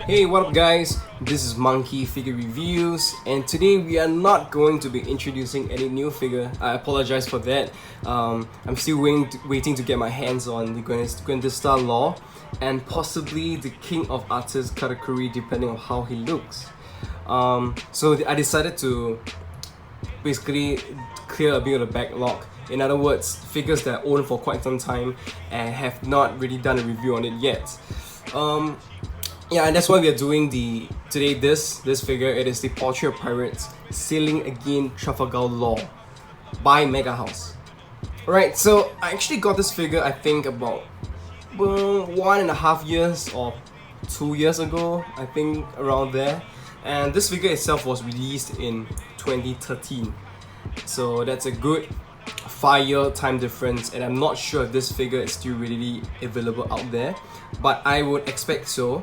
Hey, what up guys? This is Monkey Figure Reviews, and today we are not going to be introducing any new figure. I apologize for that. I'm still waiting to get my hands on the Gwendista Law and possibly the King of Artists category depending on how he looks. So I decided to basically clear a bit of the backlog. In other words, figures that I own for quite some time and have not really done a review on it yet. Yeah, and that's why we are doing today this figure. It is the Portrait of Pirates Sailing Against Trafalgar Law by MEGAHOUSE. Alright, so I actually got this figure I think about 1.5 years or 2 years ago, I think around there. And this figure itself was released in 2013. So that's a good 5-year time difference, and I'm not sure if this figure is still really available out there, but I would expect so.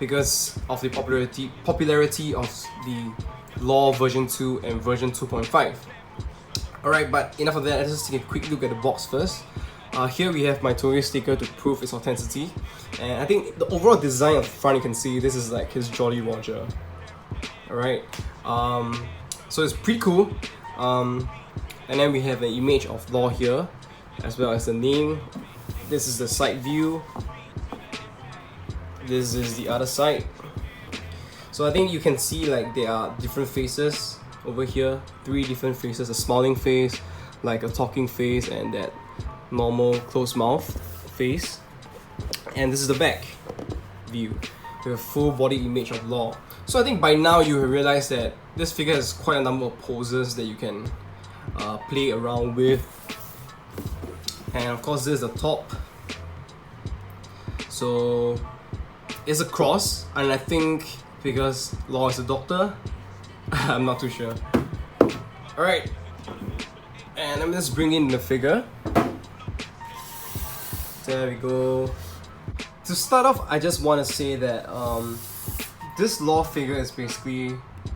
Because of the popularity of the Law version 2 and version 2.5. Alright, but enough of that, let's just take a quick look at the box first. Here we have my Toyo sticker to prove its authenticity, and I think the overall design of the front, you can see this is like his Jolly Roger. Alright, so it's pretty cool. And then we have an image of Law here, as well as the name. This is the side view. This is the other side. So I think you can see like there are different faces over here. 3 different faces: a smiling face, like a talking face, and that normal closed mouth face. And this is the back view with a full body image of Law. So I think by now you have realized that this figure has quite a number of poses that you can play around with. And of course this is the top. So it's a cross, and I think because Law is a doctor, I'm not too sure. Alright, and let me just bring in the figure. There we go. To start off, I just want to say that this Law figure is basically,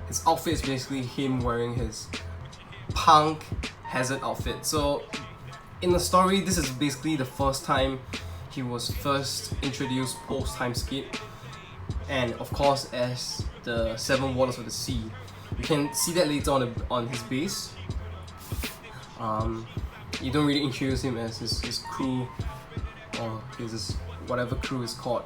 his outfit is basically him wearing his punk hazard outfit. So in the story, this is basically the first time he was first introduced post time skip, and of course as the 7 Waters of the Sea. You can see that later on his base. You don't really introduce him as his crew or his whatever crew is called.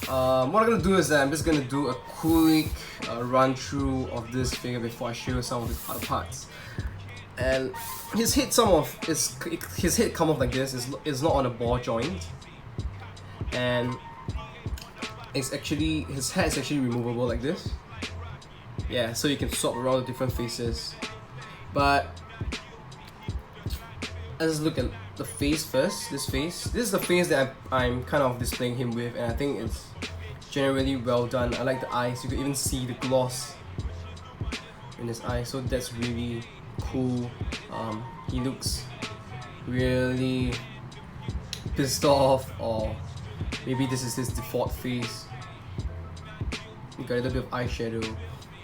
What I'm gonna do is that I'm just gonna do a quick run through of this figure before I show you some of his other parts. And his head come off like this. It's not on a ball joint, and his head is actually removable like this. Yeah, so you can swap around the different faces. But let's look at the face first. This is the face that I'm kind of displaying him with, and I think it's generally well done. I like the eyes. You can even see the gloss in his eyes, so that's really cool. He looks really pissed off, or maybe this is his default face. You got a little bit of eyeshadow,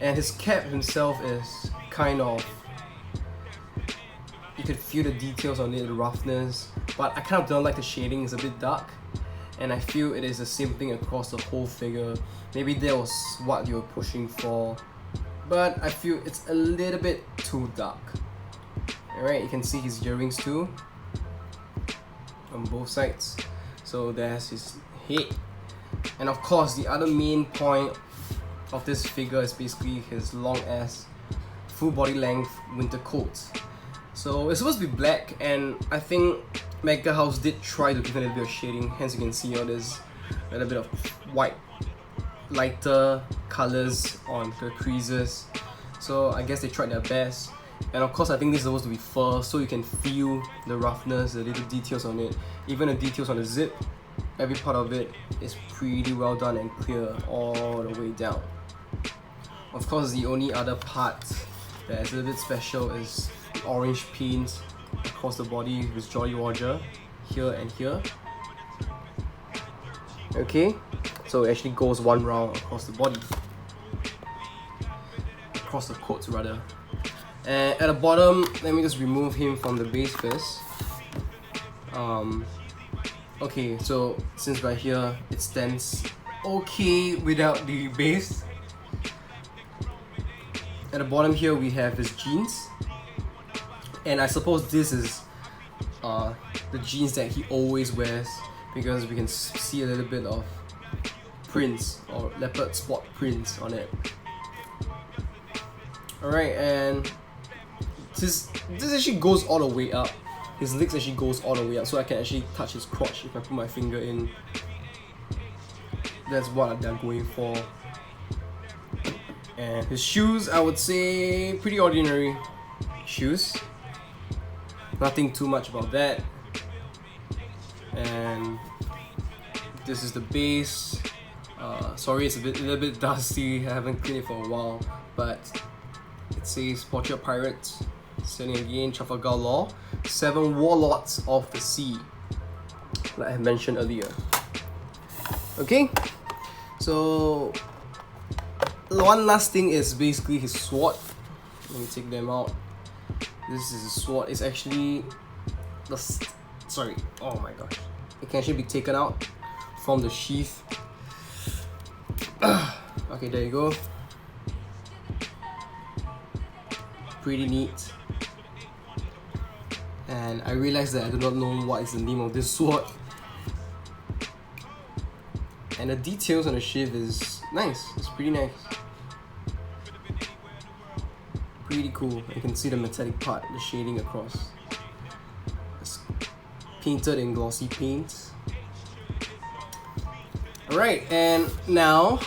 and his cap himself is kind of, you can feel the details on it, the roughness, but I kind of don't like the shading. It's a bit dark, and I feel it is the same thing across the whole figure. Maybe that was what you were pushing for, but I feel it's a little bit too dark. Alright, you can see his earrings too on both sides. So there's his head, and of course the other main point of this figure is basically his long ass full body length winter coat. So it's supposed to be black, and I think MEGAHOUSE did try to give it a little bit of shading. Hence you can see all this a little bit of white, lighter colors on the creases. So I guess they tried their best. And of course I think this is supposed to be fur, so you can feel the roughness, the little details on it. Even the details on the zip, every part of it is pretty well done and clear all the way down. Of course the only other part that is a little bit special is the orange paint across the body with Jolly Roger here and here. Okay, so it actually goes one round across the body, across the coat rather. And at the bottom, let me just remove him from the base first. Okay, so since right here it stands okay without the base. At the bottom here we have his jeans, and I suppose this is the jeans that he always wears, because we can see a little bit of prints or leopard spot prints on it. Alright, and this actually goes all the way up. His legs actually goes all the way up, so I can actually touch his crotch if I put my finger in. That's what they're going for. And his shoes, I would say pretty ordinary shoes. Nothing too much about that. And this is the base. Sorry, it's a little bit dusty. I haven't cleaned it for a while, but it says Portrait Pirates, sailing again, Trafalgar Law, 7 warlords of the sea, like I mentioned earlier. Okay, so one last thing is basically his sword. Let me take them out. This is his sword. It's actually sorry. Oh my gosh, it can actually be taken out from the sheath. Okay, there you go. Pretty neat. And I realized that I do not know what is the name of this sword. And the details on the sheath is nice. It's pretty nice. Pretty cool. You can see the metallic part, the shading across. It's painted in glossy paints. Alright, and now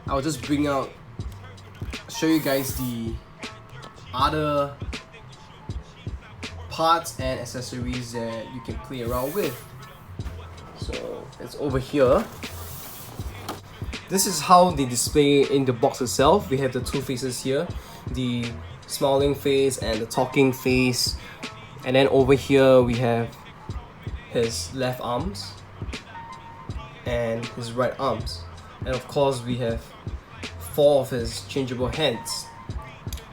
I'll just show you guys the other parts and accessories that you can play around with. So it's over here. This is how they display in the box itself. We have the two faces here, the smiling face and the talking face, and then over here we have his left arms and his right arms, and of course we have 4 of his changeable hands.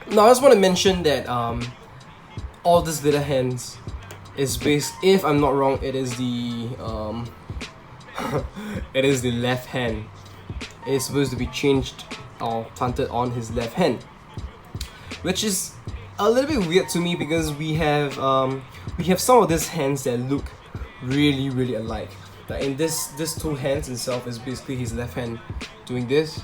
Now I just want to mention that all these little hands is based, if I'm not wrong, it is the it is the left hand. It is supposed to be changed or planted on his left hand, which is a little bit weird to me, because we have some of these hands that look really alike. Like in this two hands itself is basically his left hand doing this,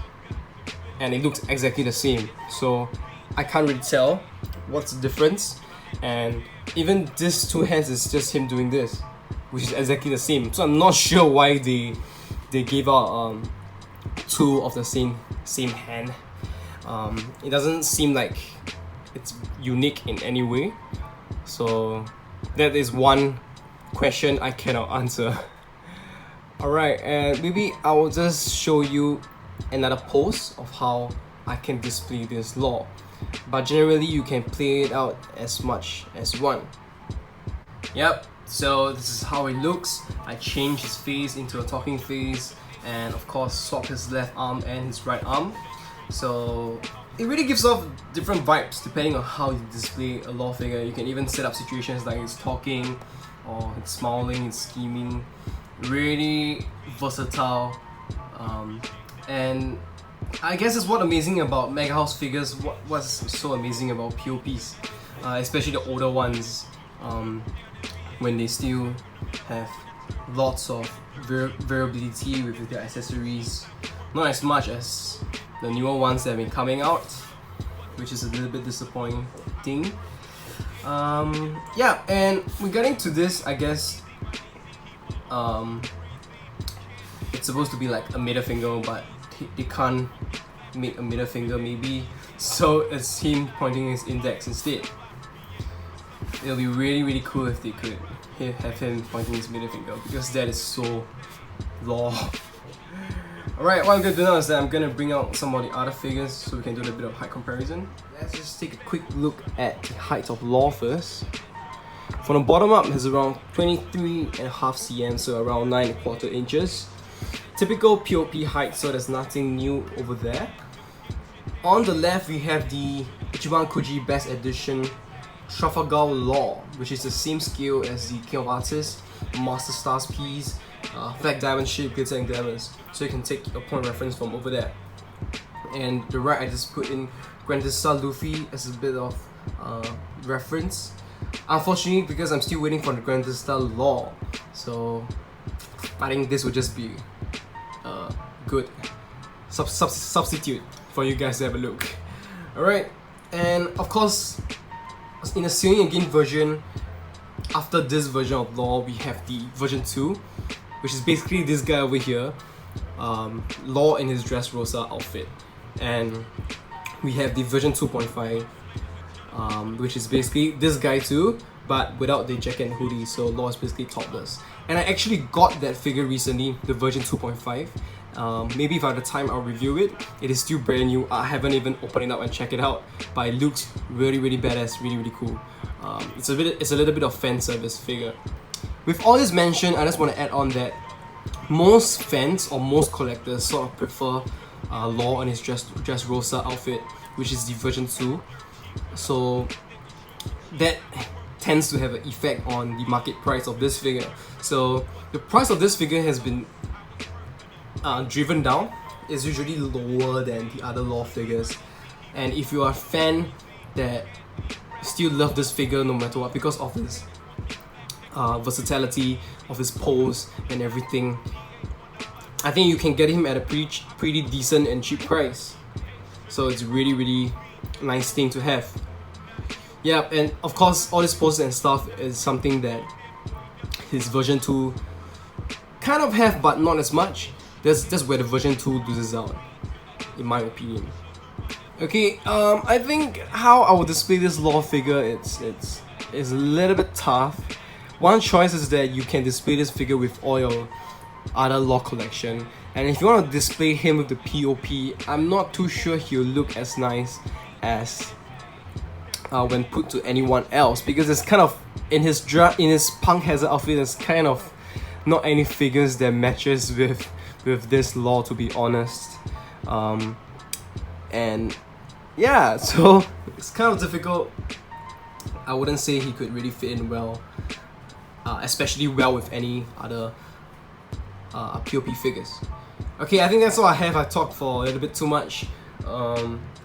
and it looks exactly the same. So I can't really tell what's the difference. And even this two hands is just him doing this, which is exactly the same. So I'm not sure why they gave out 2 of the same hand. It doesn't seem like it's unique in any way. So that is one question I cannot answer. Alright, and maybe I will just show you another pose of how I can display this law. But generally you can play it out as much as one. Yep, so this is how it looks. I changed his face into a talking face, and of course swap his left arm and his right arm. So it really gives off different vibes depending on how you display a law figure. You can even set up situations like he's talking, or he's smiling, he's scheming. Really versatile. And I guess that's what's amazing about MEGAHOUSE figures. What's so amazing about P.O.Ps, especially the older ones, when they still have lots of variability with their accessories. Not as much as the newer ones that have been coming out, which is a little bit disappointing. Yeah, and regarding to this, I guess it's supposed to be like a middle finger, but they can't make a middle finger maybe, so it's him pointing his index instead. It'll be really cool if they could have him pointing his middle finger, because that is so law. Alright, what I'm gonna do now is that I'm gonna bring out some of the other figures so we can do a bit of height comparison. Let's just take a quick look at the height of Law first. From the bottom up, it's around 23.5 cm, so around 9.25 inches. Typical P.O.P height, so there's nothing new over there. On the left, we have the Ichiban Kuji Best Edition Trafalgar Law, which is the same scale as the King of Artists Master Stars piece flat diamond shape glitter and glamours, so you can take a point of reference from over there. And the right, I just put in Grandista Luffy as a bit of reference. Unfortunately, because I'm still waiting for the Grandista Law, so I think this would just be a good substitute for you guys to have a look. Alright, and of course, in a Seeing Again version, after this version of Law, we have the version 2, which is basically this guy over here, Law in his Dressrosa outfit. And we have the version 2.5, which is basically this guy too, but without the jacket and hoodie, so Law is basically topless. And I actually got that figure recently, the version 2.5. Maybe if I have the time, I'll review it. It is still brand new. I haven't even opened it up and checked it out, but it looks really badass, really cool. It's a little bit of fan service figure. With all this mentioned, I just want to add on that most fans or most collectors sort of prefer Law in his Dressrosa outfit, which is the version 2. So that tends to have an effect on the market price of this figure. So the price of this figure has been driven down. It's usually lower than the other Law figures. And if you are a fan that still love this figure no matter what, because of his versatility, of his pose and everything, I think you can get him at a pretty decent and cheap price. So it's really nice thing to have. Yeah, and of course all this poses and stuff is something that his version 2 kind of have, but not as much. That's where the version 2 loses out, in my opinion. Okay, I think how I will display this Law figure, it's a little bit tough. One choice is that you can display this figure with all your other Law collection, and if you want to display him with the P.O.P, I'm not too sure he'll look as nice as when put to anyone else, because it's kind of in his Punk Hazard outfit, there's kind of not any figures that matches with this Law, to be honest. And yeah, so it's kind of difficult. I wouldn't say he could really fit in well, especially well with any other P.O.P figures. Okay, I think that's all I have. I talked for a little bit too much.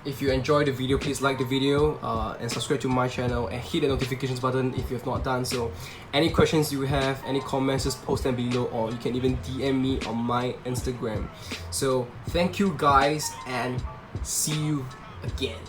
If you enjoyed the video, please like the video and subscribe to my channel and hit the notifications button if you have not done so. Any questions you have, any comments, just post them below, or you can even DM me on my Instagram. So thank you guys, and see you again.